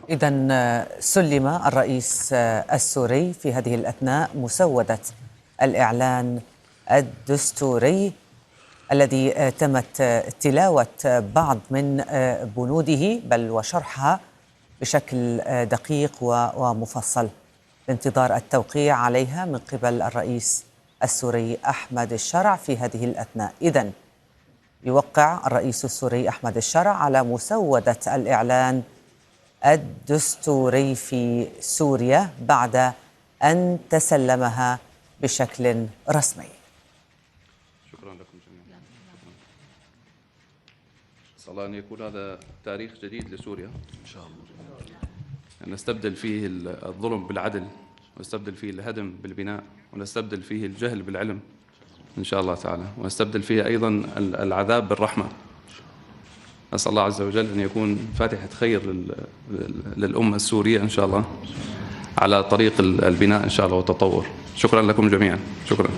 إذن سلم الرئيس السوري في هذه الأثناء مسودة الإعلان الدستوري الذي تمت تلاوة بعض من بنوده بل وشرحها بشكل دقيق ومفصل بانتظار التوقيع عليها من قبل الرئيس السوري أحمد الشرع في هذه الأثناء. إذن يوقع الرئيس السوري أحمد الشرع على مسودة الإعلان الدستوري في سوريا بعد أن تسلمها بشكل رسمي. شكرا لكم جميعا. أسأل الله أن يكون هذا تاريخ جديد لسوريا إن شاء الله، أن نستبدل فيه الظلم بالعدل، ونستبدل فيه الهدم بالبناء، ونستبدل فيه الجهل بالعلم إن شاء الله تعالى، ونستبدل فيه أيضا العذاب بالرحمة. أسأل الله عز وجل أن يكون فاتحة خير للأمة السورية إن شاء الله على طريق البناء إن شاء الله والتطور. شكرا لكم جميعا. شكرا.